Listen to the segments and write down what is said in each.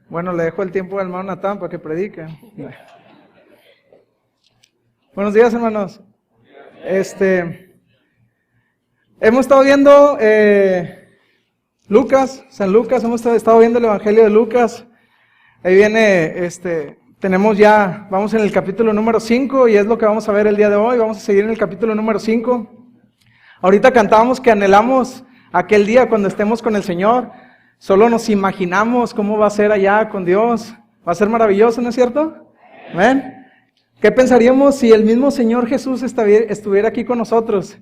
Bueno, le dejo el tiempo al hermano Natán para que predique. Buenos días, hermanos. Hemos estado viendo San Lucas, hemos estado viendo el Evangelio de Lucas. Ahí viene, vamos en el capítulo número 5 y es lo que vamos a ver el día de hoy. Vamos a seguir en el capítulo número 5. Ahorita cantábamos que anhelamos aquel día cuando estemos con el Señor. Solo nos imaginamos cómo va a ser allá con Dios. Va a ser maravilloso, ¿no es cierto? ¿Ven? ¿Qué pensaríamos si el mismo Señor Jesús estuviera aquí con nosotros?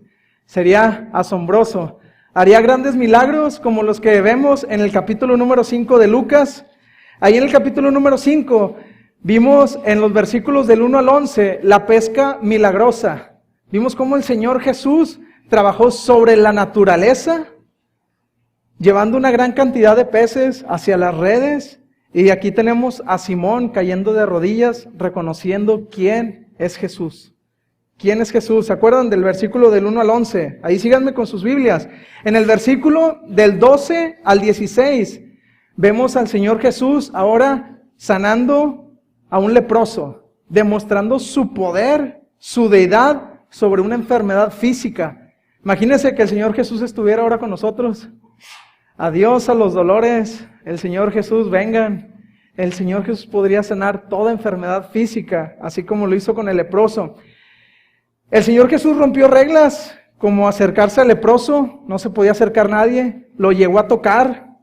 Sería asombroso. Haría grandes milagros como los que vemos en el capítulo número 5 de Lucas. Ahí en el capítulo número 5 vimos en los versículos del 1 al 11 la pesca milagrosa. Vimos cómo el Señor Jesús trabajó sobre la naturaleza, llevando una gran cantidad de peces hacia las redes. Y aquí tenemos a Simón cayendo de rodillas, reconociendo quién es Jesús. ¿Quién es Jesús? ¿Se acuerdan del versículo del 1 al 11? Ahí síganme con sus Biblias. En el versículo del 12 al 16, vemos al Señor Jesús ahora sanando a un leproso, demostrando su poder, su deidad sobre una enfermedad física. Imagínense que el Señor Jesús estuviera ahora con nosotros. Adiós a los dolores, el Señor Jesús, vengan. El Señor Jesús podría sanar toda enfermedad física, así como lo hizo con el leproso. El Señor Jesús rompió reglas, como acercarse al leproso, no se podía acercar nadie, lo llegó a tocar,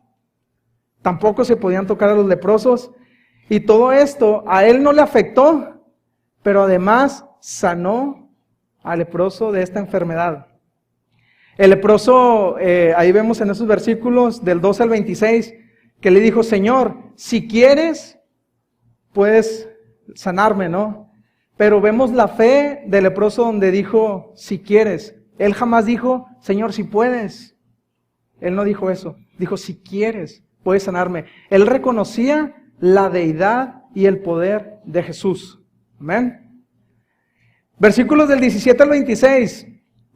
tampoco se podían tocar a los leprosos, y todo esto a él no le afectó, pero además sanó al leproso de esta enfermedad. El leproso, ahí vemos en esos versículos del 12 al 26, que le dijo, Señor, si quieres, puedes sanarme, ¿no? Pero vemos la fe del leproso donde dijo, si quieres. Él jamás dijo, Señor, si puedes. Él no dijo eso. Dijo, si quieres, puedes sanarme. Él reconocía la deidad y el poder de Jesús. Amén. Versículos del 17 al 26.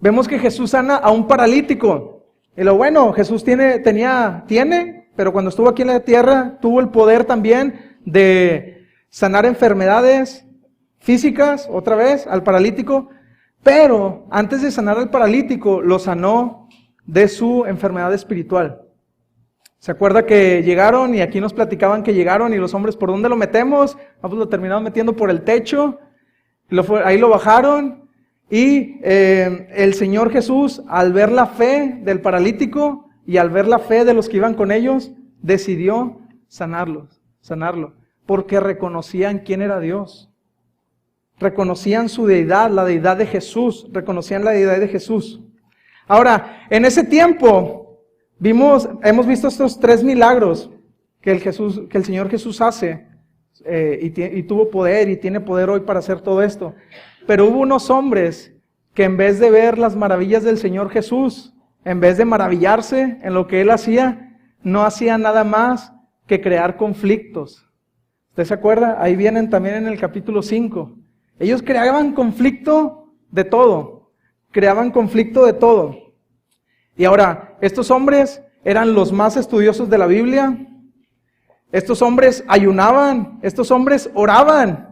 Vemos que Jesús sana a un paralítico. Y lo bueno, Jesús tiene, pero cuando estuvo aquí en la tierra, tuvo el poder también de sanar enfermedades físicas, otra vez, al paralítico. Pero antes de sanar al paralítico, lo sanó de su enfermedad espiritual. ¿Se acuerda que llegaron y aquí nos platicaban que llegaron y los hombres, ¿por dónde lo metemos? Pues lo terminaron metiendo por el techo, ahí lo bajaron. Y el Señor Jesús, al ver la fe del paralítico y al ver la fe de los que iban con ellos, decidió sanarlo, porque reconocían quién era Dios. Reconocían su deidad, la deidad de Jesús, reconocían la deidad de Jesús. Ahora, en ese tiempo, hemos visto estos 3 milagros que el Señor Jesús hace, y tuvo poder y tiene poder hoy para hacer todo esto. Pero hubo unos hombres que en vez de ver las maravillas del Señor Jesús, en vez de maravillarse en lo que Él hacía, no hacían nada más que crear conflictos. ¿Usted se acuerda? Ahí vienen también en el capítulo 5. Ellos creaban conflicto de todo. Y ahora, estos hombres eran los más estudiosos de la Biblia. Estos hombres ayunaban, estos hombres oraban.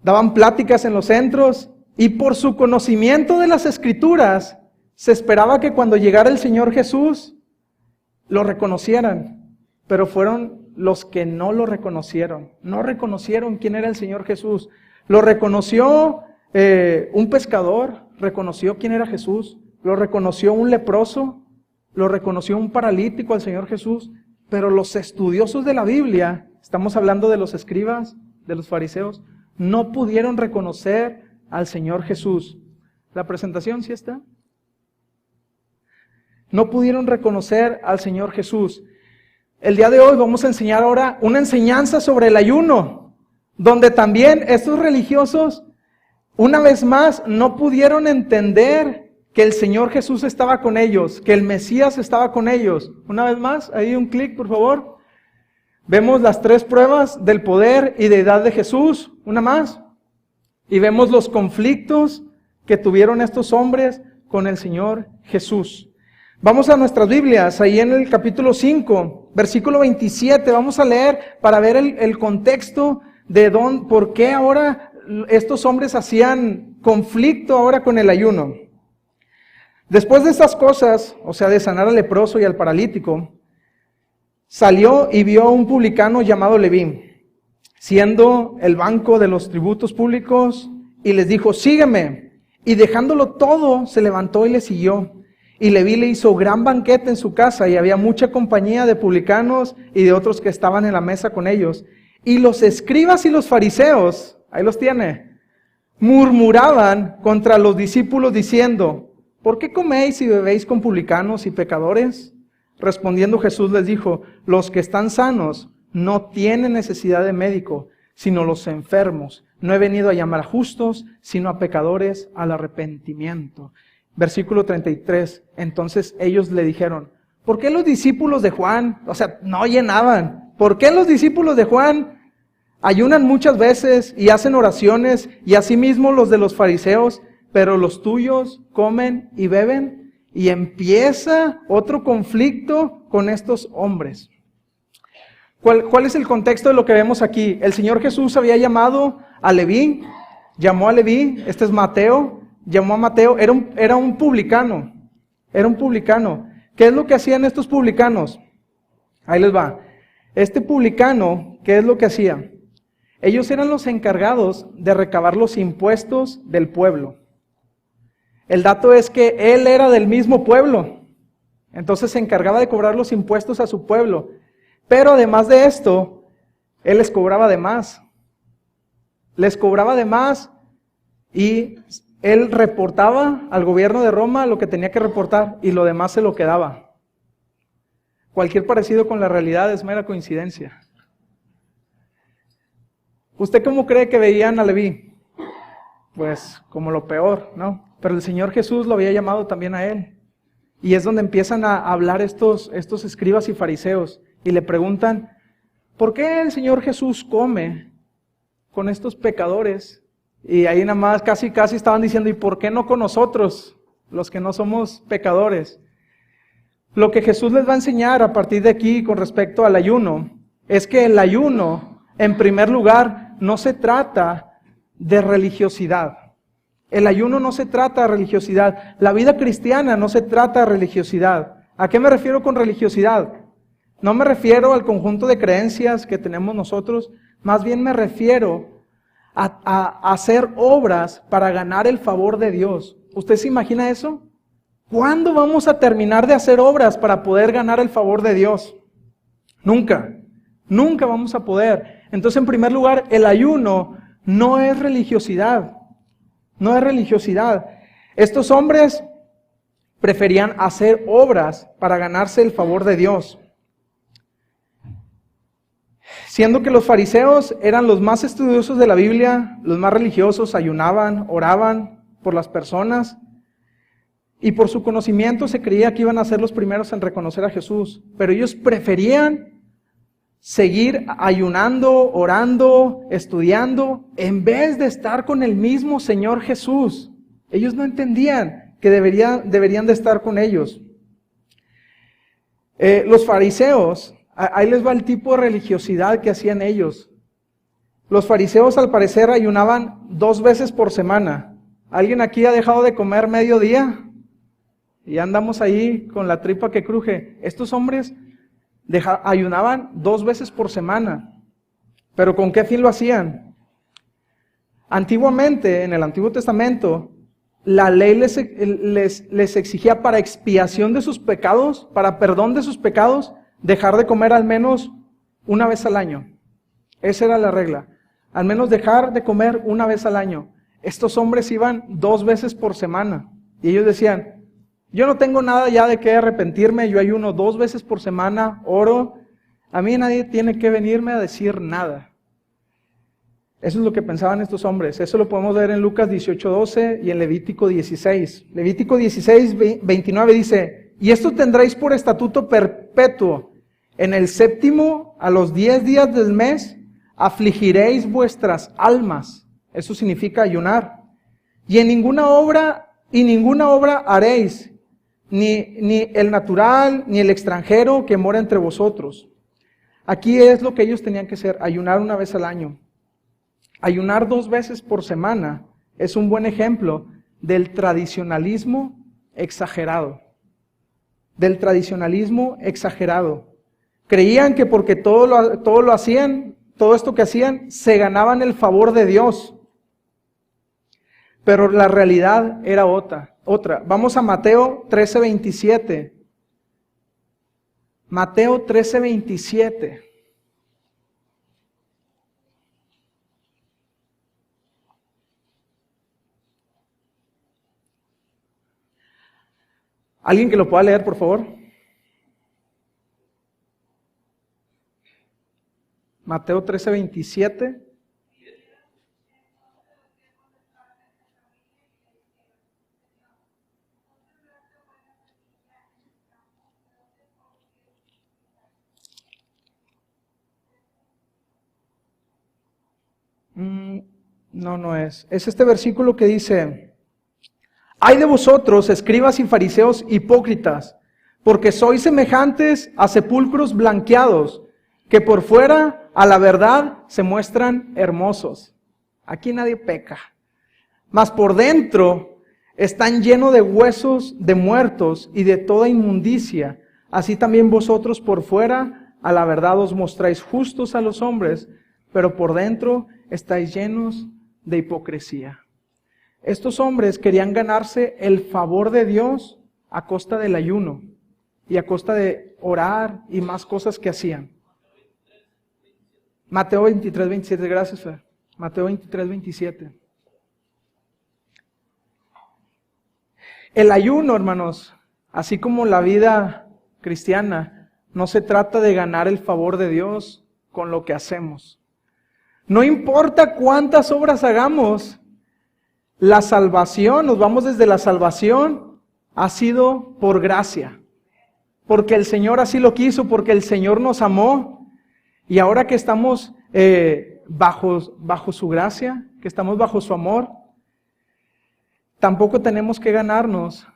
Daban pláticas en los centros y por su conocimiento de las Escrituras se esperaba que cuando llegara el Señor Jesús lo reconocieran, pero fueron los que no lo reconocieron, no reconocieron quién era el Señor Jesús. Lo reconoció un pescador, reconoció quién era Jesús, lo reconoció un leproso, lo reconoció un paralítico al Señor Jesús, pero los estudiosos de la Biblia, estamos hablando de los escribas, de los fariseos, no pudieron reconocer al Señor Jesús. ¿La presentación sí está? No pudieron reconocer al Señor Jesús. El día de hoy vamos a enseñar ahora una enseñanza sobre el ayuno, donde también estos religiosos, una vez más, no pudieron entender que el Señor Jesús estaba con ellos, que el Mesías estaba con ellos. Una vez más, ahí un clic, por favor. Vemos las 3 pruebas del poder y deidad de Jesús, una más. Y vemos los conflictos que tuvieron estos hombres con el Señor Jesús. Vamos a nuestras Biblias, ahí en el capítulo 5, versículo 27, vamos a leer para ver el contexto de por qué ahora estos hombres hacían conflicto ahora con el ayuno. Después de estas cosas, o sea, de sanar al leproso y al paralítico, salió y vio a un publicano llamado Leví, siendo el banco de los tributos públicos, y les dijo, sígueme. Y dejándolo todo, se levantó y le siguió. Y Leví le hizo gran banquete en su casa, y había mucha compañía de publicanos y de otros que estaban en la mesa con ellos. Y los escribas y los fariseos, ahí los tiene, murmuraban contra los discípulos diciendo, ¿por qué coméis y bebéis con publicanos y pecadores? Respondiendo Jesús les dijo, los que están sanos no tienen necesidad de médico, sino los enfermos. No he venido a llamar a justos, sino a pecadores al arrepentimiento. Versículo 33, entonces ellos le dijeron, ¿por qué los discípulos de Juan, no llenaban? ¿Por qué los discípulos de Juan ayunan muchas veces y hacen oraciones, y asimismo los de los fariseos, pero los tuyos comen y beben? Y empieza otro conflicto con estos hombres. ¿Cuál es el contexto de lo que vemos aquí? El Señor Jesús había llamado a Leví, llamó a Leví, este es Mateo, llamó a Mateo, era un publicano. ¿Qué es lo que hacían estos publicanos? Ahí les va. Este publicano, ¿qué es lo que hacía? Ellos eran los encargados de recabar los impuestos del pueblo. El dato es que él era del mismo pueblo, entonces se encargaba de cobrar los impuestos a su pueblo. Pero además de esto, él les cobraba de más. Les cobraba de más y él reportaba al gobierno de Roma lo que tenía que reportar y lo demás se lo quedaba. Cualquier parecido con la realidad es mera coincidencia. ¿Usted cómo cree que veían a Leví? Pues como lo peor, ¿no? Pero el Señor Jesús lo había llamado también a él. Y es donde empiezan a hablar estos escribas y fariseos. Y le preguntan, ¿por qué el Señor Jesús come con estos pecadores? Y ahí nada más casi estaban diciendo, ¿y por qué no con nosotros, los que no somos pecadores? Lo que Jesús les va a enseñar a partir de aquí con respecto al ayuno, es que el ayuno, en primer lugar, no se trata de religiosidad. El ayuno no se trata de religiosidad. La vida cristiana no se trata de religiosidad. ¿A qué me refiero con religiosidad? No me refiero al conjunto de creencias que tenemos nosotros, más bien me refiero a hacer obras para ganar el favor de Dios. ¿Usted se imagina eso? ¿Cuándo vamos a terminar de hacer obras para poder ganar el favor de Dios? Nunca vamos a poder. Entonces, en primer lugar, el ayuno no es religiosidad. No es religiosidad. Estos hombres preferían hacer obras para ganarse el favor de Dios. Siendo que los fariseos eran los más estudiosos de la Biblia, los más religiosos, ayunaban, oraban por las personas, y por su conocimiento se creía que iban a ser los primeros en reconocer a Jesús, pero ellos preferían seguir ayunando, orando, estudiando, en vez de estar con el mismo Señor Jesús. Ellos no entendían que deberían de estar con ellos. Los fariseos, ahí les va el tipo de religiosidad que hacían ellos. Los fariseos al parecer ayunaban 2 veces por semana. ¿Alguien aquí ha dejado de comer mediodía? Y andamos ahí con la tripa que cruje. Estos hombres ayunaban 2 veces por semana. ¿Pero con qué fin lo hacían? Antiguamente, en el Antiguo Testamento, la ley les exigía para expiación de sus pecados, para perdón de sus pecados, dejar de comer al menos 1 vez al año. Esa era la regla. Al menos dejar de comer 1 vez al año. Estos hombres iban 2 veces por semana. Y ellos decían, yo no tengo nada ya de qué arrepentirme, yo ayuno 2 veces por semana, oro. A mí nadie tiene que venirme a decir nada. Eso es lo que pensaban estos hombres. Eso lo podemos ver en Lucas 18:12 y en Levítico 16. Levítico 16:29 dice, y esto tendréis por estatuto perpetuo. En el 7º, a los 10 días del mes, afligiréis vuestras almas. Eso significa ayunar. Y ninguna obra haréis, ni el natural, ni el extranjero que mora entre vosotros. Aquí es lo que ellos tenían que hacer, ayunar una vez al año. Ayunar 2 veces por semana es un buen ejemplo del tradicionalismo exagerado. Del tradicionalismo exagerado. Creían que porque todo lo hacían, todo esto que hacían, se ganaban el favor de Dios. Pero la realidad era otra. Vamos a Mateo 13:27. Mateo 13:27. ¿Alguien que lo pueda leer, por favor? Mateo 13:27. No es. Es este versículo que dice: Ay de vosotros, escribas y fariseos hipócritas, porque sois semejantes a sepulcros blanqueados, que por fuera a la verdad se muestran hermosos. Aquí nadie peca. Mas por dentro están llenos de huesos de muertos y de toda inmundicia. Así también vosotros por fuera a la verdad os mostráis justos a los hombres, pero por dentro estáis llenos de hipocresía. Estos hombres querían ganarse el favor de Dios a costa del ayuno y a costa de orar y más cosas que hacían. Mateo 23:27, gracias Fer. Mateo 23:27. El ayuno, hermanos, así como la vida cristiana, no se trata de ganar el favor de Dios con lo que hacemos. No importa cuántas obras hagamos, la salvación, nos vamos desde la salvación, ha sido por gracia. Porque el Señor así lo quiso, porque el Señor nos amó. Y ahora que estamos bajo su gracia, que estamos bajo su amor, tampoco tenemos que ganarnos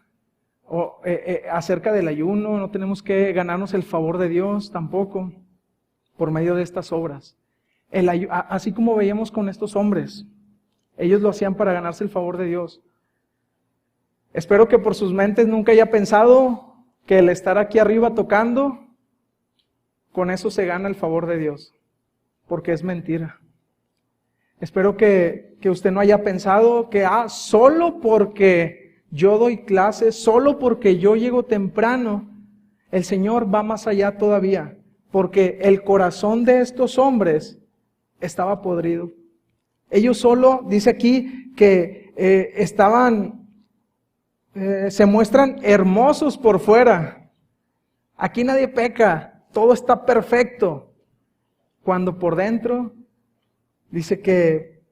acerca del ayuno, no tenemos que ganarnos el favor de Dios tampoco por medio de estas obras. Así como veíamos con estos hombres, ellos lo hacían para ganarse el favor de Dios. Espero que por sus mentes nunca haya pensado que el estar aquí arriba tocando, con eso se gana el favor de Dios, porque es mentira. Espero que usted no haya pensado que solo porque yo doy clases, solo porque yo llego temprano, el Señor va más allá todavía, porque el corazón de estos hombres estaba podrido. Ellos solo, dice aquí, que se muestran hermosos por fuera. Aquí nadie peca, todo está perfecto. Cuando por dentro, dice que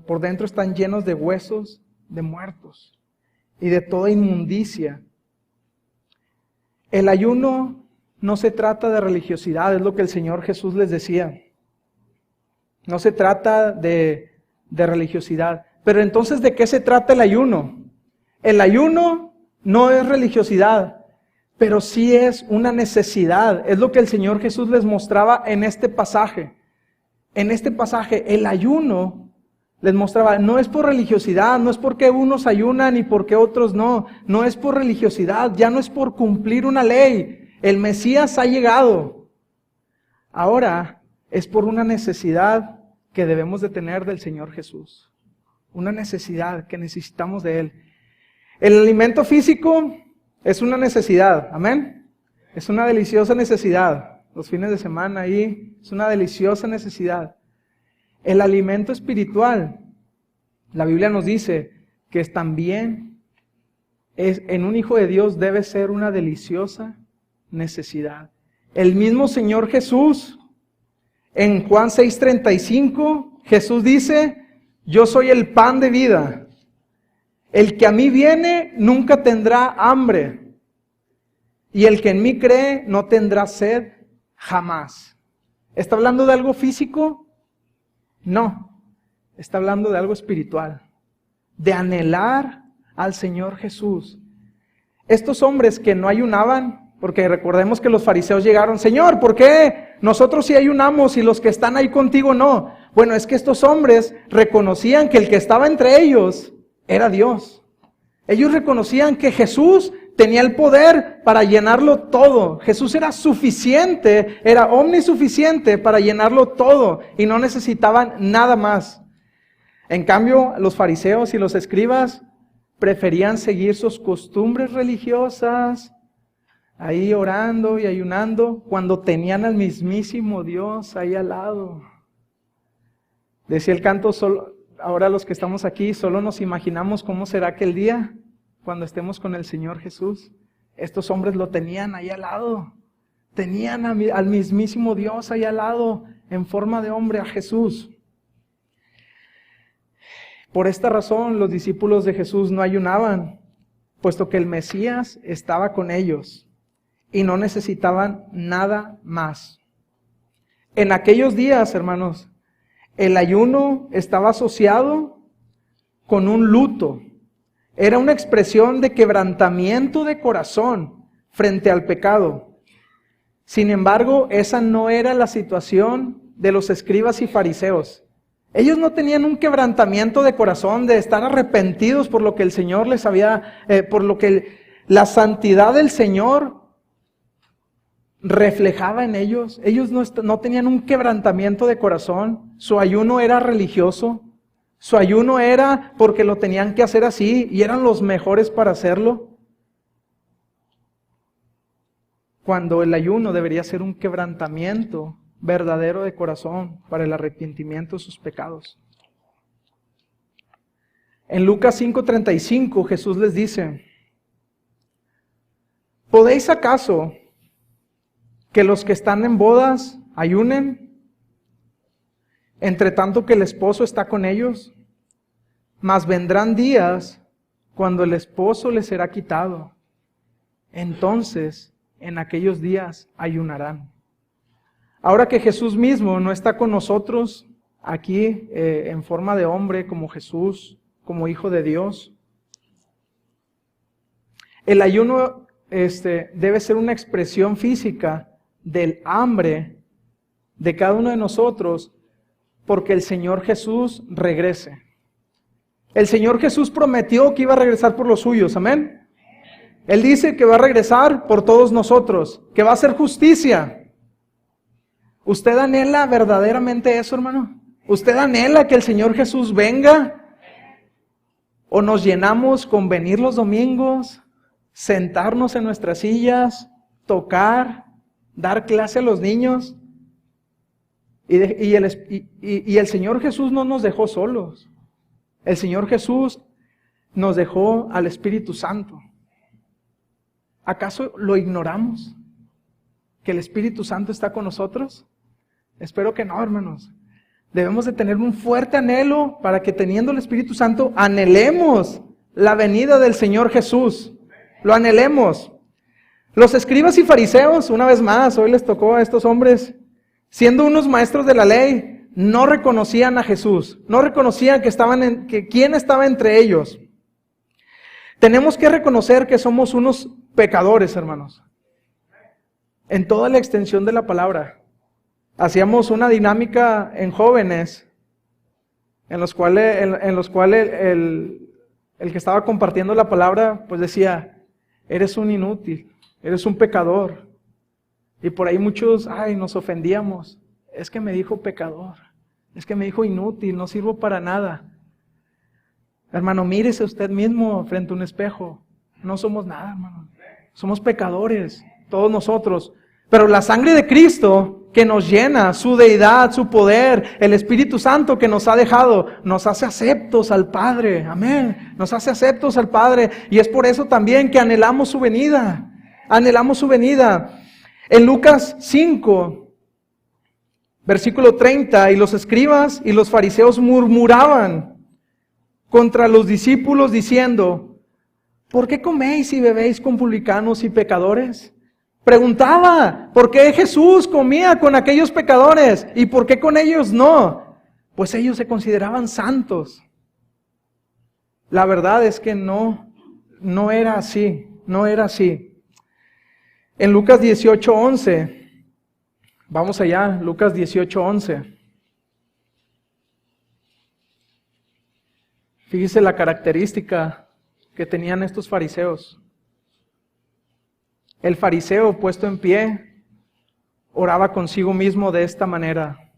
por dentro están llenos de huesos de muertos y de toda inmundicia. El ayuno no se trata de religiosidad, es lo que el Señor Jesús les decía. No se trata de religiosidad. Pero entonces, ¿de qué se trata el ayuno? El ayuno no es religiosidad, pero sí es una necesidad. Es lo que el Señor Jesús les mostraba en este pasaje. En este pasaje, el ayuno les mostraba, no es por religiosidad, no es porque unos ayunan y porque otros no. No es por religiosidad, ya no es por cumplir una ley. El Mesías ha llegado. Ahora es por una necesidad que debemos de tener del Señor Jesús. Una necesidad que necesitamos de Él. El alimento físico es una necesidad, amén. Es una deliciosa necesidad. Los fines de semana ahí es una deliciosa necesidad. El alimento espiritual, la Biblia nos dice que también en un hijo de Dios debe ser una deliciosa necesidad. El mismo Señor Jesús, en Juan 6:35, Jesús dice: yo soy el pan de vida. El que a mí viene nunca tendrá hambre. Y el que en mí cree no tendrá sed jamás. ¿Está hablando de algo físico? No. Está hablando de algo espiritual. De anhelar al Señor Jesús. estos hombres que no ayunaban, porque recordemos que los fariseos llegaron, Señor, ¿por qué nosotros sí ayunamos y los que están ahí contigo no? Bueno, es que estos hombres reconocían que el que estaba entre ellos era Dios. Ellos reconocían que Jesús tenía el poder para llenarlo todo. Jesús era suficiente, era omnisuficiente para llenarlo todo y no necesitaban nada más. En cambio, los fariseos y los escribas preferían seguir sus costumbres religiosas, ahí orando y ayunando, cuando tenían al mismísimo Dios ahí al lado. Decía el canto, ahora los que estamos aquí, solo nos imaginamos cómo será aquel día cuando estemos con el Señor Jesús. Estos hombres lo tenían ahí al lado. Tenían al mismísimo Dios ahí al lado, en forma de hombre, a Jesús. Por esta razón, los discípulos de Jesús no ayunaban, puesto que el Mesías estaba con ellos y no necesitaban nada más. En aquellos días, hermanos, el ayuno estaba asociado con un luto. Era una expresión de quebrantamiento de corazón frente al pecado. Sin embargo, esa no era la situación de los escribas y fariseos. Ellos no tenían un quebrantamiento de corazón de estar arrepentidos por lo que el Señor les había, por lo que la santidad del Señor reflejaba en ellos. Ellos no tenían un quebrantamiento de corazón. Su ayuno era religioso. Su ayuno era porque lo tenían que hacer así y eran los mejores para hacerlo. Cuando el ayuno debería ser un quebrantamiento verdadero de corazón para el arrepentimiento de sus pecados. En Lucas 5:35 Jesús les dice: ¿podéis acaso que los que están en bodas ayunen, entre tanto que el esposo está con ellos? Mas vendrán días cuando el esposo les será quitado. Entonces, en aquellos días ayunarán. Ahora que Jesús mismo no está con nosotros aquí en forma de hombre como Jesús, como Hijo de Dios, el ayuno debe ser una expresión física del hambre de cada uno de nosotros porque el Señor Jesús regrese. El Señor Jesús prometió que iba a regresar por los suyos, amén. Él dice que va a regresar por todos nosotros, que va a hacer justicia. ¿Usted anhela verdaderamente eso, hermano? ¿Usted anhela que el Señor Jesús venga? ¿O nos llenamos con venir los domingos, sentarnos en nuestras sillas, tocar, dar clase a los niños? Y el Señor Jesús no nos dejó solos. El Señor Jesús nos dejó al Espíritu Santo. ¿Acaso lo ignoramos? ¿Que el Espíritu Santo está con nosotros? Espero que no, hermanos. Debemos de tener un fuerte anhelo para que teniendo el Espíritu Santo anhelemos la venida del Señor Jesús. Lo anhelemos. Los escribas y fariseos, una vez más, hoy les tocó a estos hombres, siendo unos maestros de la ley, no reconocían a Jesús, no reconocían que quién estaba entre ellos. Tenemos que reconocer que somos unos pecadores, hermanos. En toda la extensión de la palabra. Hacíamos una dinámica en jóvenes, en los cuales el que estaba compartiendo la palabra, pues decía, eres un inútil, eres un pecador. Y por ahí muchos, nos ofendíamos. Es que me dijo pecador, es que me dijo inútil, no sirvo para nada. Hermano, mírese usted mismo frente a un espejo. No somos nada, hermano. Somos pecadores, todos nosotros. Pero la sangre de Cristo que nos llena, su deidad, su poder, el Espíritu Santo que nos ha dejado, nos hace aceptos al Padre. Amén. Nos hace aceptos al Padre. Y es por eso también que anhelamos su venida. Anhelamos su venida. En Lucas 5, versículo 30, y los escribas y los fariseos murmuraban contra los discípulos diciendo, ¿por qué coméis y bebéis con publicanos y pecadores? Preguntaba, ¿por qué Jesús comía con aquellos pecadores y por qué con ellos no? Pues ellos se consideraban santos. La verdad es que no era así. no era así. En Lucas 18:11, vamos allá, Lucas 18:11. Fíjese la característica que tenían estos fariseos. El fariseo puesto en pie oraba consigo mismo de esta manera: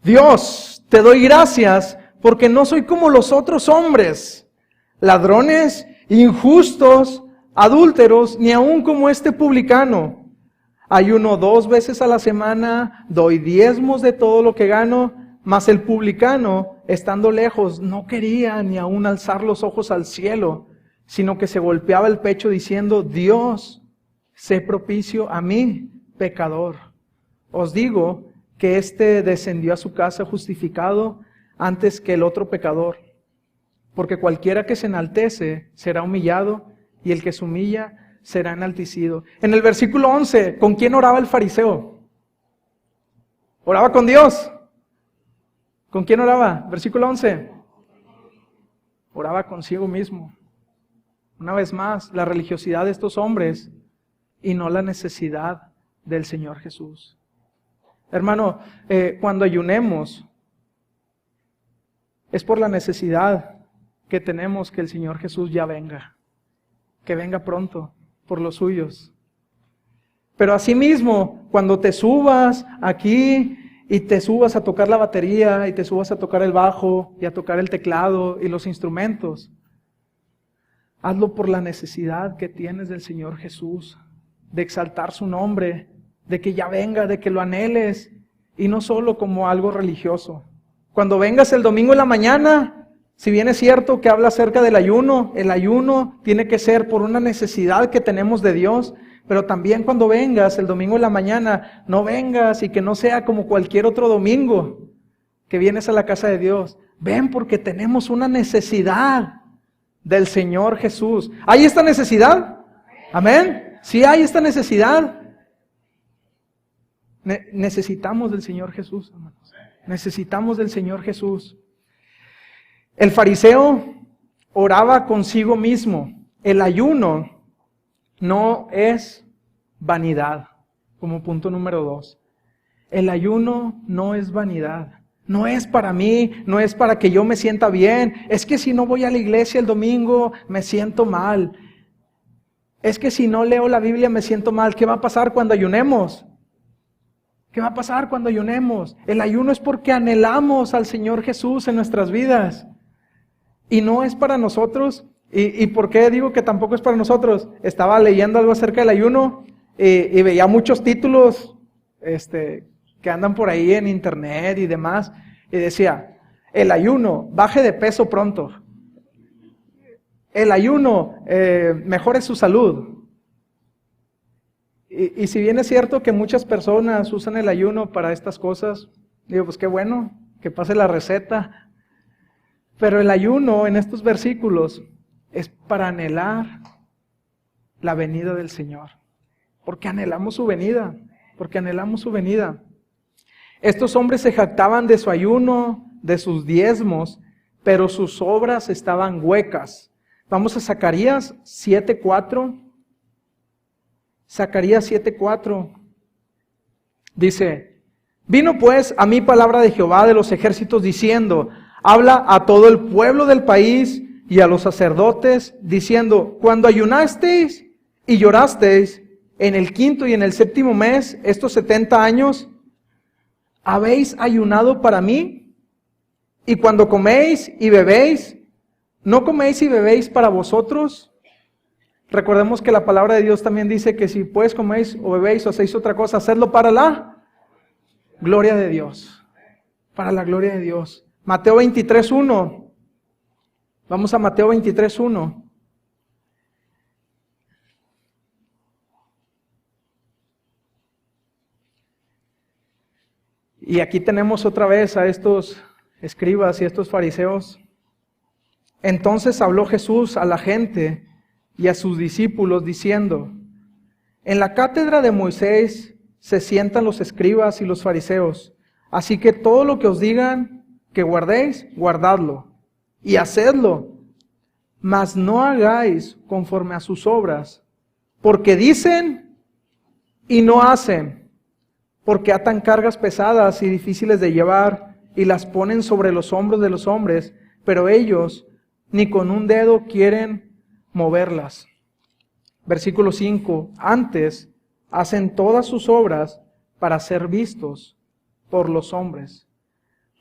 Dios, te doy gracias porque no soy como los otros hombres, ladrones, injustos, adúlteros, ni aun como este publicano. Ayuno 2 veces a la semana, doy diezmos de todo lo que gano. Mas el publicano, estando lejos, no quería ni aun alzar los ojos al cielo, sino que se golpeaba el pecho diciendo: Dios, sé propicio a mí, pecador. Os digo que éste descendió a su casa justificado antes que el otro pecador. Porque cualquiera que se enaltece será humillado, y el que se humilla será enaltecido. En el versículo 11, ¿con quién oraba el fariseo? Oraba con Dios. ¿Con quién oraba? Versículo 11. Oraba consigo mismo. Una vez más, la religiosidad de estos hombres y no la necesidad del Señor Jesús. Hermano, cuando ayunemos, es por la necesidad que tenemos que el Señor Jesús ya venga. Que venga pronto por los suyos. Pero asimismo, cuando te subas aquí y te subas a tocar la batería y te subas a tocar el bajo y a tocar el teclado y los instrumentos, hazlo por la necesidad que tienes del Señor Jesús, de exaltar su nombre, de que ya venga, de que lo anheles, y no solo como algo religioso. Cuando vengas el domingo en la mañana, si bien es cierto que habla acerca del ayuno, el ayuno tiene que ser por una necesidad que tenemos de Dios, pero también cuando vengas el domingo en la mañana, no vengas y que no sea como cualquier otro domingo que vienes a la casa de Dios. Ven porque tenemos una necesidad del Señor Jesús. ¿Hay esta necesidad? ¿Amén? Sí hay esta necesidad. Necesitamos del Señor Jesús, hermanos. Necesitamos del Señor Jesús. El fariseo oraba consigo mismo. El ayuno no es vanidad, como punto número 2. El ayuno no es vanidad. No es para mí, no es para que yo me sienta bien. Es que si no voy a la iglesia el domingo, me siento mal. Es que si no leo la Biblia, me siento mal. ¿Qué va a pasar cuando ayunemos? ¿Qué va a pasar cuando ayunemos? El ayuno es porque anhelamos al Señor Jesús en nuestras vidas. Y no es para nosotros. ¿Y por qué digo que tampoco es para nosotros? Estaba leyendo algo acerca del ayuno y veía muchos títulos que andan por ahí en internet y demás. Y decía, el ayuno, baje de peso pronto. El ayuno, mejore su salud. Y si bien es cierto que muchas personas usan el ayuno para estas cosas, digo, pues qué bueno, que pase la receta. Pero el ayuno en estos versículos es para anhelar la venida del Señor. Porque anhelamos su venida. Porque anhelamos su venida. Estos hombres se jactaban de su ayuno, de sus diezmos, pero sus obras estaban huecas. Vamos a Zacarías 7:4. Zacarías 7:4. Dice, vino pues a mí palabra de Jehová de los ejércitos diciendo, habla a todo el pueblo del país y a los sacerdotes, diciendo, cuando ayunasteis y llorasteis en el 5º y en el 7º mes, estos 70 años, ¿habéis ayunado para mí? Y cuando coméis y bebéis, ¿no coméis y bebéis para vosotros? Recordemos que la palabra de Dios también dice que si pues coméis o bebéis o hacéis otra cosa, hacedlo para la gloria de Dios. Para la gloria de Dios. Mateo 23:1. Vamos a Mateo 23:1. Y aquí tenemos otra vez a estos escribas y estos fariseos. Entonces habló Jesús a la gente y a sus discípulos diciendo, en la cátedra de Moisés se sientan los escribas y los fariseos, así que todo lo que os digan que guardéis, guardadlo y hacedlo, mas no hagáis conforme a sus obras, porque dicen y no hacen, porque atan cargas pesadas y difíciles de llevar y las ponen sobre los hombros de los hombres, pero ellos ni con un dedo quieren moverlas. Versículo 5. Antes hacen todas sus obras para ser vistos por los hombres,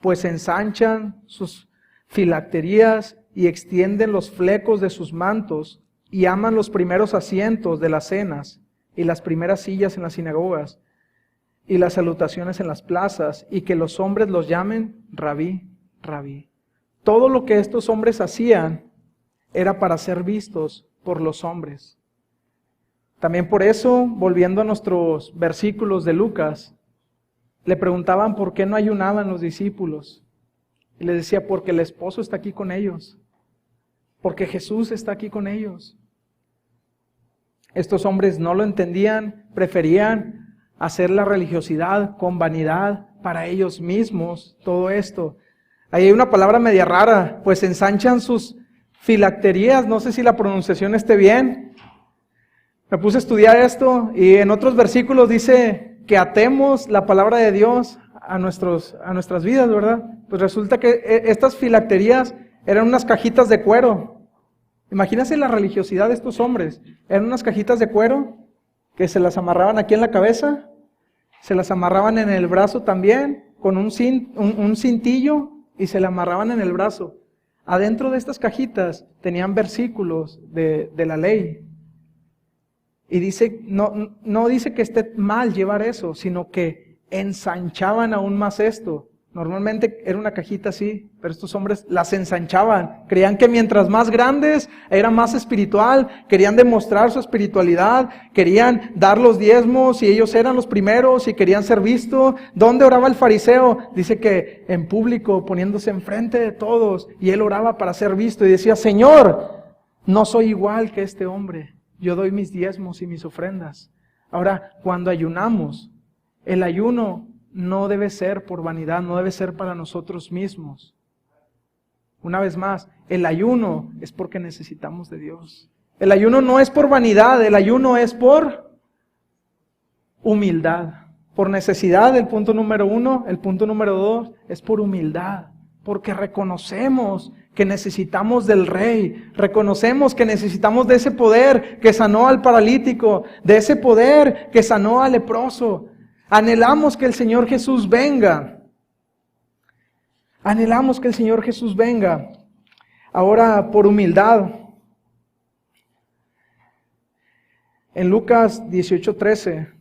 pues ensanchan sus filacterías y extienden los flecos de sus mantos y aman los primeros asientos de las cenas y las primeras sillas en las sinagogas y las salutaciones en las plazas, y que los hombres los llamen Rabí, Rabí. Todo lo que estos hombres hacían era para ser vistos por los hombres. También por eso, volviendo a nuestros versículos de Lucas, le preguntaban por qué no ayunaban los discípulos. Y les decía, porque el esposo está aquí con ellos. Porque Jesús está aquí con ellos. Estos hombres no lo entendían, preferían hacer la religiosidad con vanidad para ellos mismos, todo esto. Ahí hay una palabra media rara, pues ensanchan sus filacterías, no sé si la pronunciación esté bien. Me puse a estudiar esto y en otros versículos dice que atemos la palabra de Dios a nuestras vidas, ¿verdad? Pues resulta que estas filacterías eran unas cajitas de cuero. Imagínense la religiosidad de estos hombres. Eran unas cajitas de cuero que se las amarraban aquí en la cabeza, se las amarraban en el brazo también, con un cintillo, y se la amarraban en el brazo. Adentro de estas cajitas tenían versículos de la ley. Y dice, no dice que esté mal llevar eso, sino que ensanchaban aún más esto. Normalmente era una cajita así, pero estos hombres las ensanchaban. Creían que mientras más grandes era más espiritual, querían demostrar su espiritualidad, querían dar los diezmos y ellos eran los primeros y querían ser vistos. ¿Dónde oraba el fariseo? Dice que en público, poniéndose enfrente de todos, y él oraba para ser visto y decía, Señor, no soy igual que este hombre, yo doy mis diezmos y mis ofrendas. Ahora, cuando ayunamos, el ayuno no debe ser por vanidad, no debe ser para nosotros mismos. Una vez más, el ayuno es porque necesitamos de Dios. El ayuno no es por vanidad, el ayuno es por humildad. Por necesidad, el punto número 1. El punto número 2 es por humildad. Porque reconocemos que necesitamos del Rey. Reconocemos que necesitamos de ese poder que sanó al paralítico, de ese poder que sanó al leproso. Anhelamos que el Señor Jesús venga. Anhelamos que el Señor Jesús venga. Ahora, por humildad. En Lucas 18:13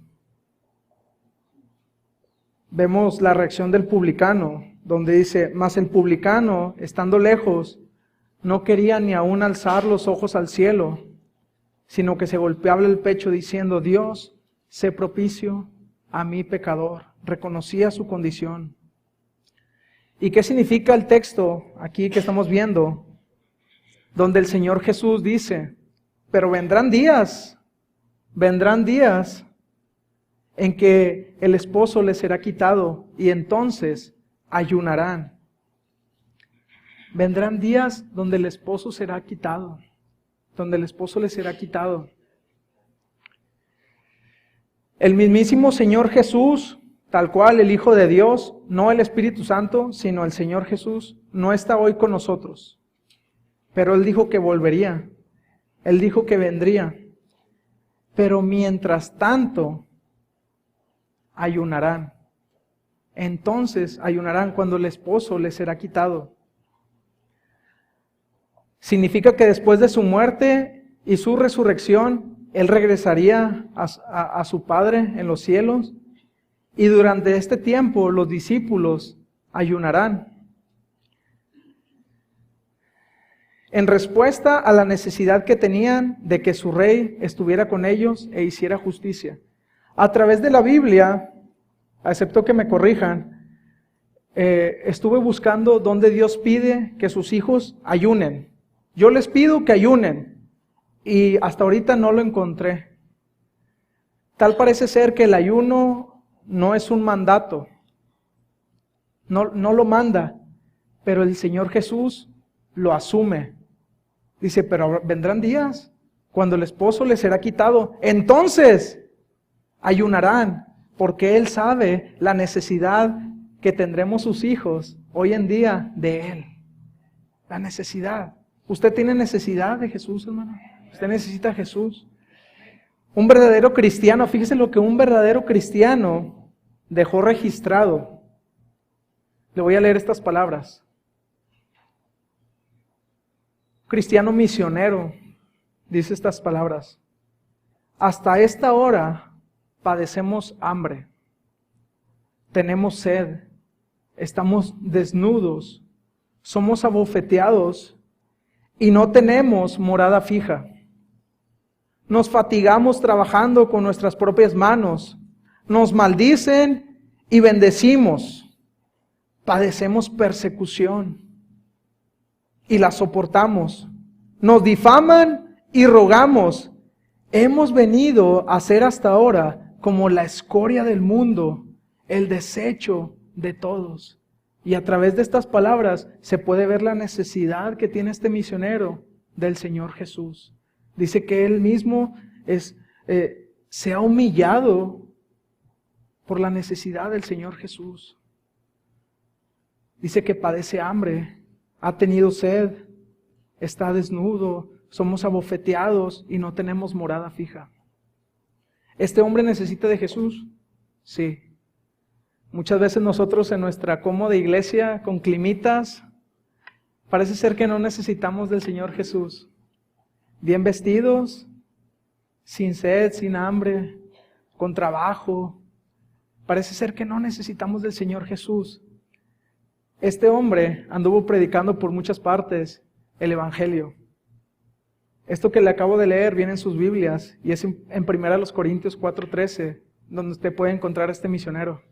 vemos la reacción del publicano, donde dice, mas el publicano, estando lejos, no quería ni aún alzar los ojos al cielo, sino que se golpeaba el pecho diciendo, Dios, sé propicio a mí pecador. Reconocía su condición. ¿Y qué significa el texto aquí que estamos viendo? Donde el Señor Jesús dice, pero vendrán días en que el esposo les será quitado y entonces ayunarán. Vendrán días donde el esposo será quitado, donde el esposo les será quitado. El mismísimo Señor Jesús, tal cual el Hijo de Dios, no el Espíritu Santo, sino el Señor Jesús, no está hoy con nosotros. Pero Él dijo que volvería. Él dijo que vendría. Pero mientras tanto, ayunarán. Entonces ayunarán cuando el esposo les será quitado. Significa que después de su muerte y su resurrección, Él regresaría a su Padre en los cielos, y durante este tiempo los discípulos ayunarán. En respuesta a la necesidad que tenían de que su Rey estuviera con ellos e hiciera justicia. A través de la Biblia, acepto que me corrijan, estuve buscando donde Dios pide que sus hijos ayunen. Yo les pido que ayunen. Y hasta ahorita no lo encontré. Tal parece ser que el ayuno no es un mandato. No lo manda, pero el Señor Jesús lo asume. Dice, pero vendrán días cuando el esposo les será quitado. Entonces ayunarán, porque Él sabe la necesidad que tendremos sus hijos hoy en día de Él. La necesidad. ¿Usted tiene necesidad de Jesús, hermano? ¿Usted necesita a Jesús? Un verdadero cristiano, fíjese lo que un verdadero cristiano dejó registrado. Le voy a leer estas palabras. Cristiano misionero dice estas palabras. Hasta esta hora padecemos hambre, tenemos sed, estamos desnudos, somos abofeteados y no tenemos morada fija. Nos fatigamos trabajando con nuestras propias manos, nos maldicen y bendecimos, padecemos persecución y la soportamos, nos difaman y rogamos. Hemos venido a ser hasta ahora como la escoria del mundo, el desecho de todos. Y a través de estas palabras se puede ver la necesidad que tiene este misionero del Señor Jesús. Dice que Él mismo se ha humillado por la necesidad del Señor Jesús. Dice que padece hambre, ha tenido sed, está desnudo, somos abofeteados y no tenemos morada fija. ¿Este hombre necesita de Jesús? Sí. Muchas veces nosotros en nuestra cómoda iglesia con climitas, parece ser que no necesitamos del Señor Jesús. Bien vestidos, sin sed, sin hambre, con trabajo. Parece ser que no necesitamos del Señor Jesús. Este hombre anduvo predicando por muchas partes el Evangelio. Esto que le acabo de leer viene en sus Biblias y es en 1 Corintios 4:13, donde usted puede encontrar a este misionero.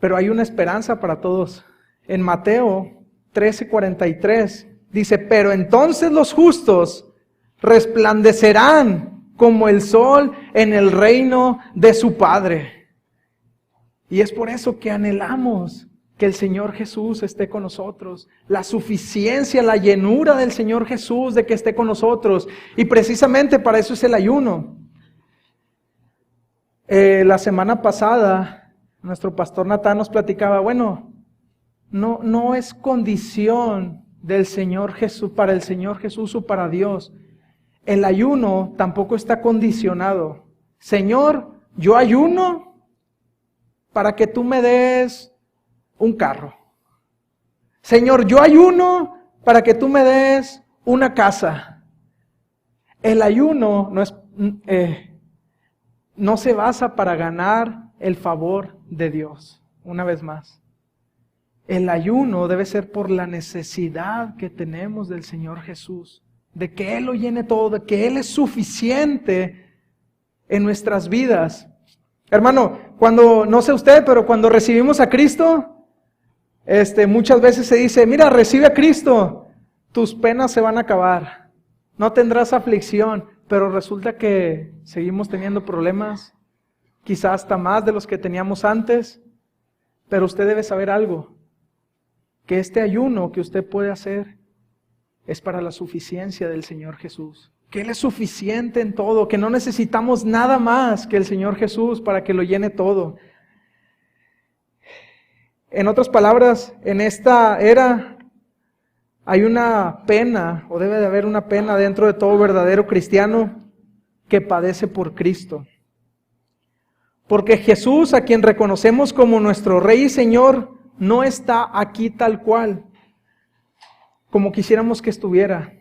Pero hay una esperanza para todos. En Mateo 13:43 dice, pero entonces los justos resplandecerán como el sol en el reino de su Padre. Y es por eso que anhelamos que el Señor Jesús esté con nosotros. La suficiencia, la llenura del Señor Jesús de que esté con nosotros. Y precisamente para eso es el ayuno. La semana pasada, nuestro pastor Natán nos platicaba, bueno, no es condición del Señor Jesús, para el Señor Jesús o para Dios. El ayuno tampoco está condicionado. Señor, yo ayuno para que tú me des un carro. Señor, yo ayuno para que tú me des una casa. El ayuno no se basa para ganar el favor de Dios. Una vez más, el ayuno debe ser por la necesidad que tenemos del Señor Jesús, de que Él lo llene todo, de que Él es suficiente en nuestras vidas. Hermano, no sé usted, pero cuando recibimos a Cristo, muchas veces se dice, mira, recibe a Cristo, tus penas se van a acabar, no tendrás aflicción, pero resulta que seguimos teniendo problemas, quizás hasta más de los que teníamos antes, pero usted debe saber algo, que este ayuno que usted puede hacer es para la suficiencia del Señor Jesús. Que Él es suficiente en todo, que no necesitamos nada más que el Señor Jesús para que lo llene todo. En otras palabras, en esta era hay una pena, o debe de haber una pena dentro de todo verdadero cristiano que padece por Cristo. Porque Jesús, a quien reconocemos como nuestro Rey y Señor, no está aquí tal cual, como quisiéramos que estuviera.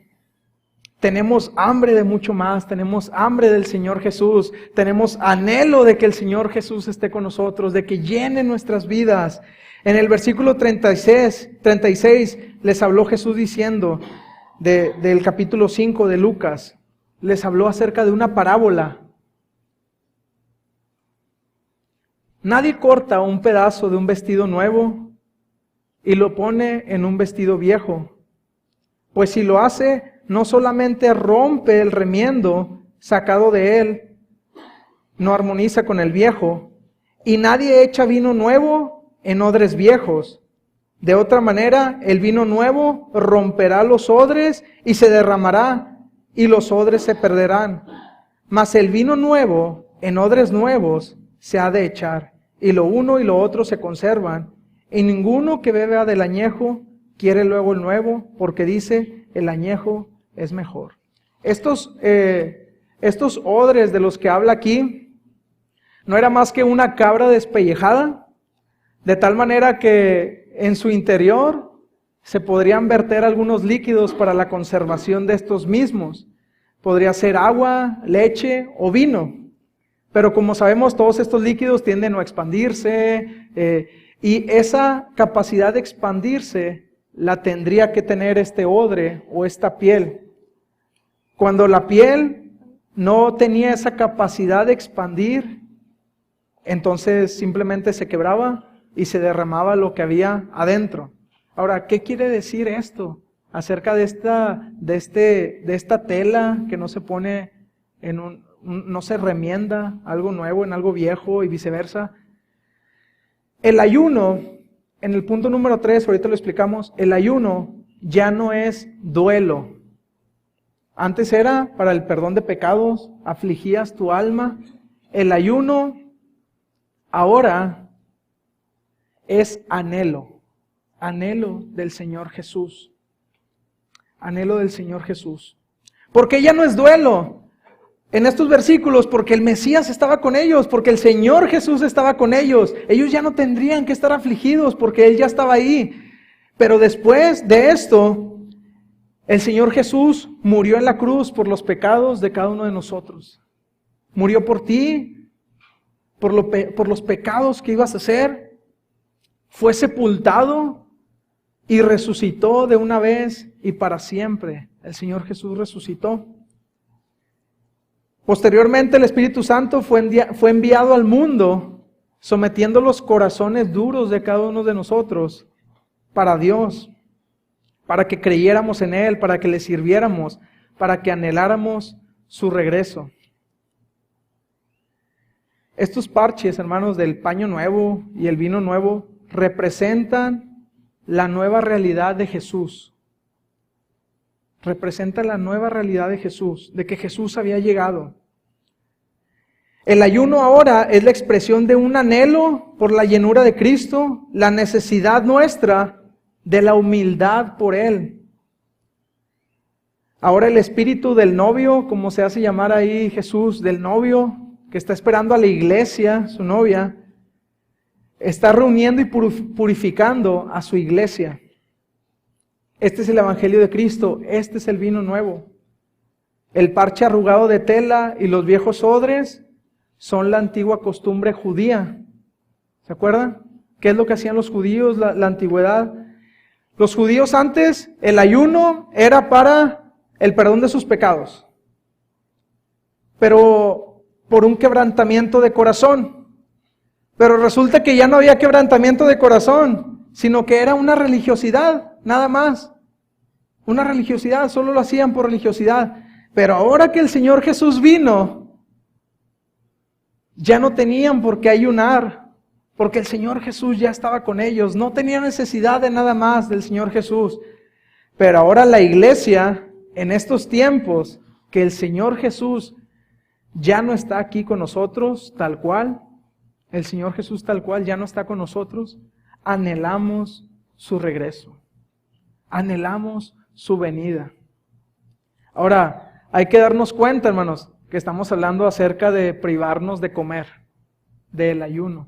Tenemos hambre de mucho más, tenemos hambre del Señor Jesús, tenemos anhelo de que el Señor Jesús esté con nosotros, de que llene nuestras vidas. En el versículo 36 les habló Jesús diciendo, del capítulo 5 de Lucas, les habló acerca de una parábola. Nadie corta un pedazo de un vestido nuevo y lo pone en un vestido viejo, pues si lo hace, no solamente rompe el remiendo sacado de él, no armoniza con el viejo, y nadie echa vino nuevo en odres viejos, De otra manera, el vino nuevo romperá los odres y se derramará, y los odres se perderán. Mas el vino nuevo en odres nuevos se ha de echar, y lo uno y lo otro se conservan. Y ninguno que beba del añejo quiere luego el nuevo, porque dice, el añejo es mejor. Estos odres de los que habla aquí, no era más que una cabra despellejada, de tal manera que en su interior se podrían verter algunos líquidos para la conservación de estos mismos. Podría ser agua, leche o vino. Pero como sabemos, todos estos líquidos tienden a expandirse, y esa capacidad de expandirse la tendría que tener este odre o esta piel. Cuando la piel no tenía esa capacidad de expandir, entonces simplemente se quebraba y se derramaba lo que había adentro. Ahora, ¿qué quiere decir esto acerca de esta tela que no se pone no se remienda algo nuevo en algo viejo y viceversa? El ayuno, en el punto número 3, ahorita lo explicamos, el ayuno ya no es duelo. Antes era para el perdón de pecados, afligías tu alma. El ayuno ahora es anhelo del Señor Jesús. Anhelo del Señor Jesús. Porque ya no es duelo en estos versículos, porque el Mesías estaba con ellos, porque el Señor Jesús estaba con ellos. Ellos ya no tendrían que estar afligidos porque Él ya estaba ahí. Pero después de esto, el Señor Jesús murió en la cruz por los pecados de cada uno de nosotros. Murió por ti, por los pecados que ibas a hacer. Fue sepultado y resucitó de una vez y para siempre. El Señor Jesús resucitó. Posteriormente el Espíritu Santo fue enviado al mundo, sometiendo los corazones duros de cada uno de nosotros para Dios, para que creyéramos en Él, para que le sirviéramos, para que anheláramos su regreso. Estos parches, hermanos, del paño nuevo y el vino nuevo, representan la nueva realidad de Jesús. Representan la nueva realidad de Jesús, de que Jesús había llegado. El ayuno ahora es la expresión de un anhelo por la llenura de Cristo, la necesidad nuestra de la humildad por Él. Ahora el espíritu del novio, como se hace llamar ahí Jesús, del novio que está esperando a la iglesia, su novia, está reuniendo y purificando a su iglesia. Este es el evangelio de Cristo, este es el vino nuevo. El parche arrugado de tela y los viejos odres son la antigua costumbre judía. ¿Se acuerdan? ¿Qué es lo que hacían los judíos, la antigüedad? Los judíos antes, el ayuno era para el perdón de sus pecados, pero por un quebrantamiento de corazón. Pero resulta que ya no había quebrantamiento de corazón, sino que era una religiosidad, nada más. Una religiosidad, solo lo hacían por religiosidad. Pero ahora que el Señor Jesús vino, ya no tenían por qué ayunar, porque el Señor Jesús ya estaba con ellos. No tenía necesidad de nada más del Señor Jesús. Pero ahora la iglesia, en estos tiempos, que el Señor Jesús ya no está aquí con nosotros, tal cual, el Señor Jesús tal cual ya no está con nosotros, anhelamos su regreso. Anhelamos su venida. Ahora, hay que darnos cuenta, hermanos, que estamos hablando acerca de privarnos de comer, del ayuno.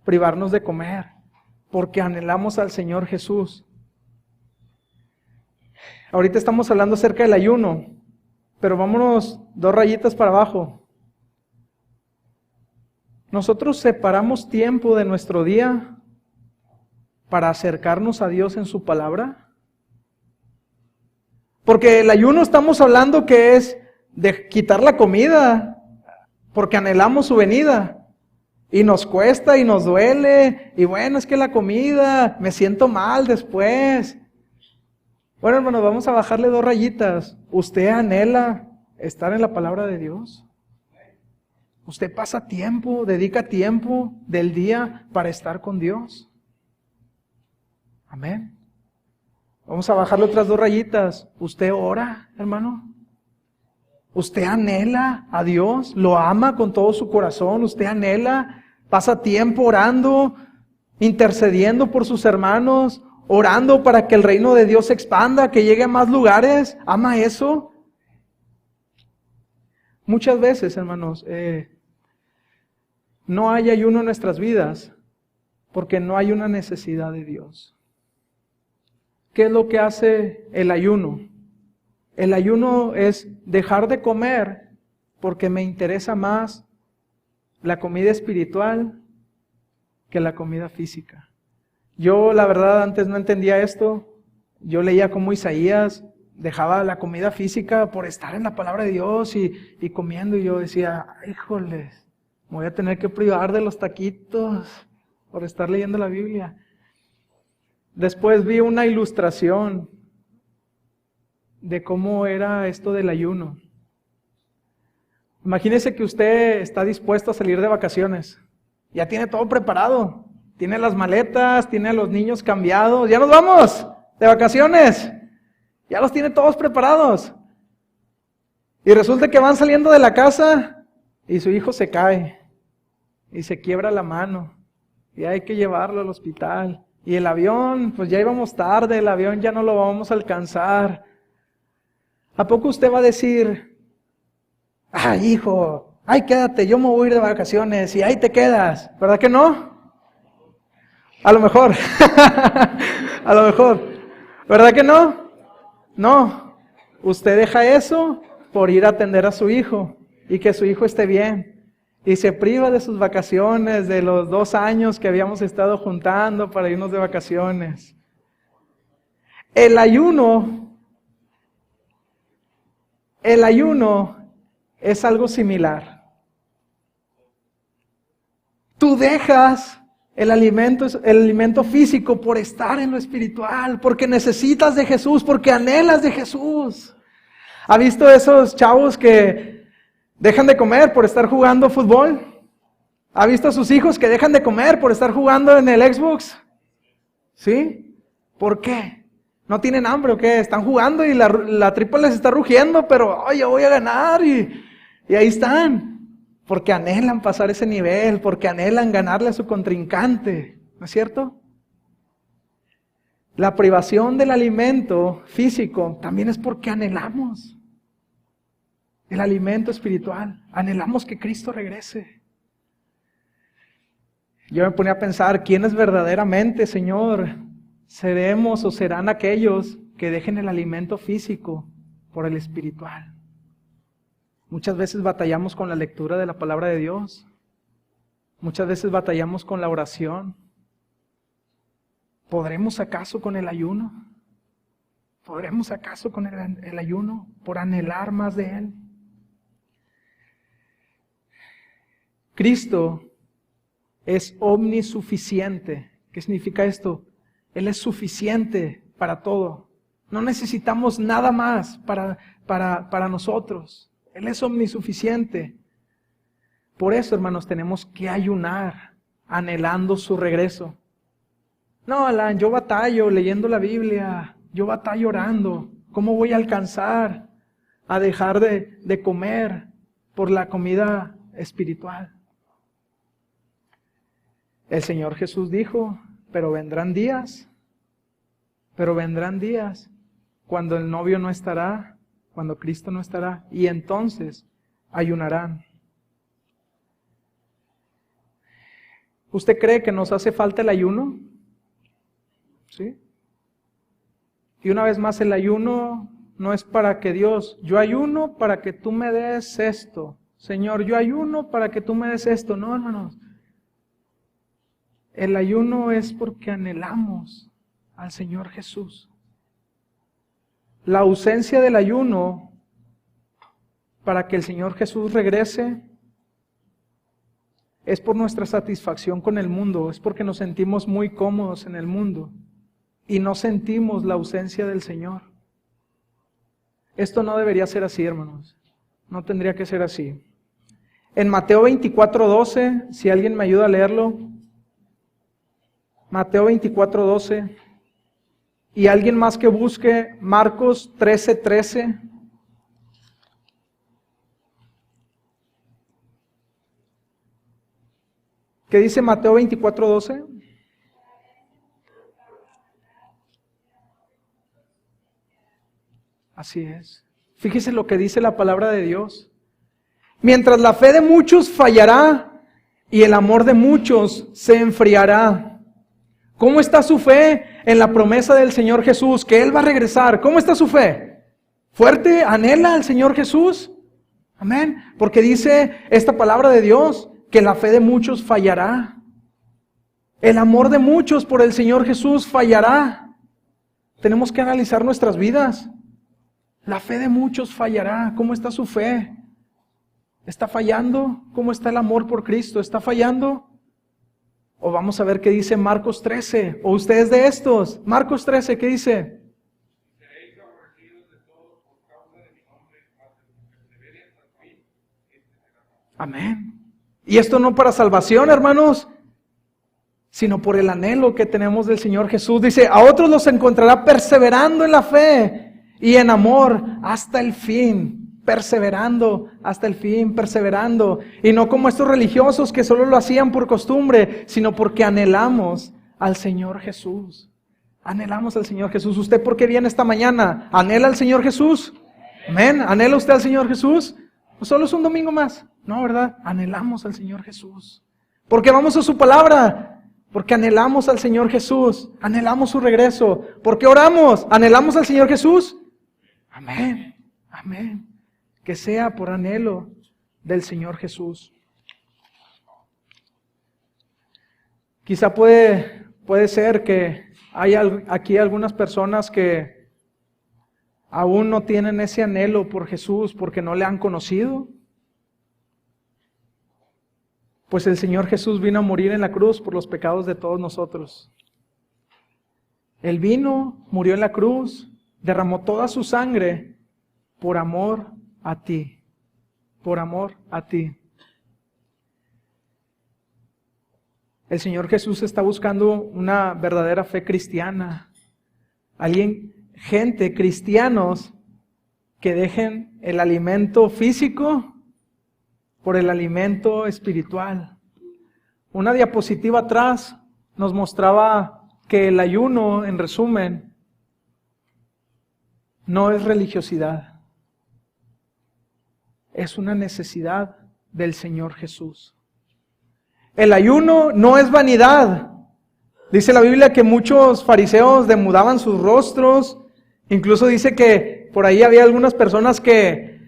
Privarnos de comer, porque anhelamos al Señor Jesús. Ahorita estamos hablando acerca del ayuno, pero vámonos 2 rayitas para abajo. Nosotros separamos tiempo de nuestro día para acercarnos a Dios en su palabra. Porque el ayuno estamos hablando que es de quitar la comida, porque anhelamos su venida. Y nos cuesta y nos duele, y bueno, es que la comida, me siento mal después. Bueno, hermanos, vamos a bajarle 2 rayitas. ¿Usted anhela estar en la palabra de Dios? ¿Usted pasa tiempo, dedica tiempo del día para estar con Dios? Amén. Vamos a bajarle otras 2 rayitas. ¿Usted ora, hermano? ¿Usted anhela a Dios? ¿Lo ama con todo su corazón? ¿Usted anhela? ¿Pasa tiempo orando, intercediendo por sus hermanos, orando para que el reino de Dios se expanda, que llegue a más lugares? ¿Ama eso? Muchas veces, hermanos, no hay ayuno en nuestras vidas porque no hay una necesidad de Dios. ¿Qué es lo que hace el ayuno? El ayuno es dejar de comer porque me interesa más la comida espiritual que la comida física. Yo, la verdad, antes no entendía esto. Yo leía como Isaías dejaba la comida física por estar en la palabra de Dios y comiendo. Y yo decía, híjoles, me voy a tener que privar de los taquitos por estar leyendo la Biblia. Después vi una ilustración de cómo era esto del ayuno. Imagínese que usted está dispuesto a salir de vacaciones. Ya tiene todo preparado. Tiene las maletas, tiene a los niños cambiados. ¡Ya nos vamos de vacaciones! Ya los tiene todos preparados. Y resulta que van saliendo de la casa y su hijo se cae y se quiebra la mano. Y hay que llevarlo al hospital. Y el avión, pues ya íbamos tarde, el avión ya no lo vamos a alcanzar. ¿A poco usted va a decir, ay hijo, ay quédate, yo me voy a ir de vacaciones y ahí te quedas? ¿Verdad que no? A lo mejor, a lo mejor. ¿Verdad que no? No. Usted deja eso por ir a atender a su hijo y que su hijo esté bien. Y se priva de sus vacaciones, de los 2 años que habíamos estado juntando para irnos de vacaciones. El ayuno es algo similar. Tú dejas el alimento físico por estar en lo espiritual, porque necesitas de Jesús, porque anhelas de Jesús. ¿Ha visto esos chavos que dejan de comer por estar jugando fútbol? ¿Ha visto a sus hijos que dejan de comer por estar jugando en el Xbox? ¿Sí? ¿Por qué? ¿No tienen hambre o qué? Están jugando y la tripa les está rugiendo, pero ¡ay, yo voy a ganar! Y ahí están. Porque anhelan pasar ese nivel, porque anhelan ganarle a su contrincante. ¿No es cierto? La privación del alimento físico también es porque anhelamos el alimento espiritual. Anhelamos que Cristo regrese. Yo me ponía a pensar, ¿quiénes verdaderamente, Señor, seremos o serán aquellos que dejen el alimento físico por el espiritual? Muchas veces batallamos con la lectura de la palabra de Dios. Muchas veces batallamos con la oración. ¿Podremos acaso con el ayuno? ¿Podremos acaso con el ayuno por anhelar más de Él? Cristo es omnisuficiente. ¿Qué significa esto? Él es suficiente para todo. No necesitamos nada más para nosotros. Él es omnisuficiente. Por eso, hermanos, tenemos que ayunar, anhelando su regreso. No, Alan, yo batallo leyendo la Biblia, yo batallo orando. ¿Cómo voy a alcanzar a dejar de comer por la comida espiritual? El Señor Jesús dijo, pero vendrán días cuando el novio no estará, cuando Cristo no estará, y entonces ayunarán. ¿Usted cree que nos hace falta el ayuno? ¿Sí? Y una vez más, el ayuno no es para que Dios, yo ayuno para que tú me des esto. Señor, yo ayuno para que tú me des esto. No, hermanos. El ayuno es porque anhelamos al Señor Jesús. La ausencia del ayuno para que el Señor Jesús regrese es por nuestra satisfacción con el mundo, es porque nos sentimos muy cómodos en el mundo y no sentimos la ausencia del Señor. Esto no debería ser así, hermanos. No tendría que ser así. En Mateo 24:12, si alguien me ayuda a leerlo. Mateo 24:12. y alguien más que busque Marcos 13:13. ¿Qué dice Mateo 24:12? Así es. Fíjese lo que dice la palabra de Dios. Mientras la fe de muchos fallará y el amor de muchos se enfriará. ¿Cómo está su fe en la promesa del Señor Jesús? Que Él va a regresar. ¿Cómo está su fe? ¿Fuerte? ¿Anhela al Señor Jesús? Amén. Porque dice esta palabra de Dios que la fe de muchos fallará. El amor de muchos por el Señor Jesús fallará. Tenemos que analizar nuestras vidas. La fe de muchos fallará. ¿Cómo está su fe? ¿Está fallando? ¿Cómo está el amor por Cristo? ¿Está fallando? O vamos a ver qué dice Marcos 13. O ustedes de estos. Marcos 13, ¿qué dice? Seréis aborrecidos de todos por causa de mi nombre, mas el que persevere hasta el fin, este será salvo. Amén. Y esto no para salvación, hermanos, sino por el anhelo que tenemos del Señor Jesús. Dice, a otros los encontrará perseverando en la fe y en amor hasta el fin. Perseverando hasta el fin, perseverando. Y no como estos religiosos que solo lo hacían por costumbre, sino porque anhelamos al Señor Jesús. Anhelamos al Señor Jesús. ¿Usted por qué viene esta mañana? ¿Anhela al Señor Jesús? Amén. ¿Anhela usted al Señor Jesús? ¿O solo es un domingo más? No, ¿verdad? Anhelamos al Señor Jesús. ¿Por qué vamos a su palabra? Porque anhelamos al Señor Jesús. Anhelamos su regreso. ¿Por qué oramos? ¿Anhelamos al Señor Jesús? Amén. Amén. Que sea por anhelo del Señor Jesús. Quizá puede ser que hay aquí algunas personas que aún no tienen ese anhelo por Jesús porque no le han conocido. Pues el Señor Jesús vino a morir en la cruz por los pecados de todos nosotros. Él vino, murió en la cruz, derramó toda su sangre por amor a ti, por amor a ti. El Señor Jesús está buscando una verdadera fe cristiana. Gente, cristianos, que dejen el alimento físico por el alimento espiritual. Una diapositiva atrás nos mostraba que el ayuno, en resumen, no es religiosidad. Es una necesidad del Señor Jesús. El ayuno no es vanidad. Dice la Biblia que muchos fariseos demudaban sus rostros. Incluso dice que por ahí había algunas personas que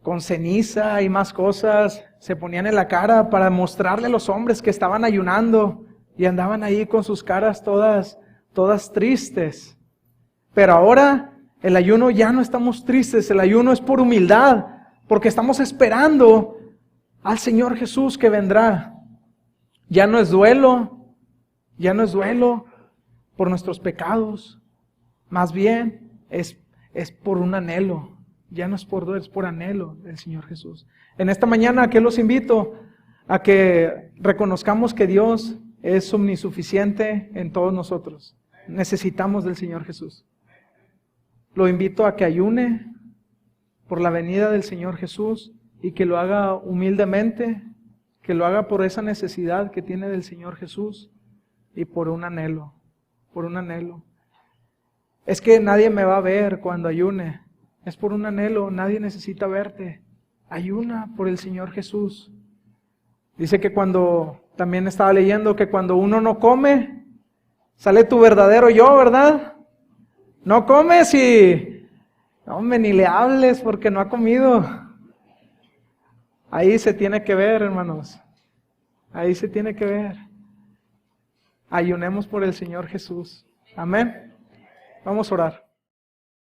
con ceniza y más cosas se ponían en la cara para mostrarle a los hombres que estaban ayunando y andaban ahí con sus caras todas tristes. Pero ahora el ayuno ya no estamos tristes, el ayuno es por humildad. Porque estamos esperando al Señor Jesús que vendrá. Ya no es duelo por nuestros pecados. Más bien es por un anhelo. Ya no es por duelo, es por anhelo del Señor Jesús. En esta mañana que los invito a que reconozcamos que Dios es omnisuficiente en todos nosotros. Necesitamos del Señor Jesús. Lo invito a que ayune por la venida del Señor Jesús y que lo haga humildemente, que lo haga por esa necesidad que tiene del Señor Jesús y por un anhelo, Es que nadie me va a ver cuando ayune, es por un anhelo, nadie necesita verte, ayuna por el Señor Jesús. Dice que también estaba leyendo que cuando uno no come, sale tu verdadero yo, ¿verdad? No comes y... hombre, ni le hables porque no ha comido. Ahí se tiene que ver, hermanos. Ahí se tiene que ver. Ayunemos por el Señor Jesús. Amén. Vamos a orar.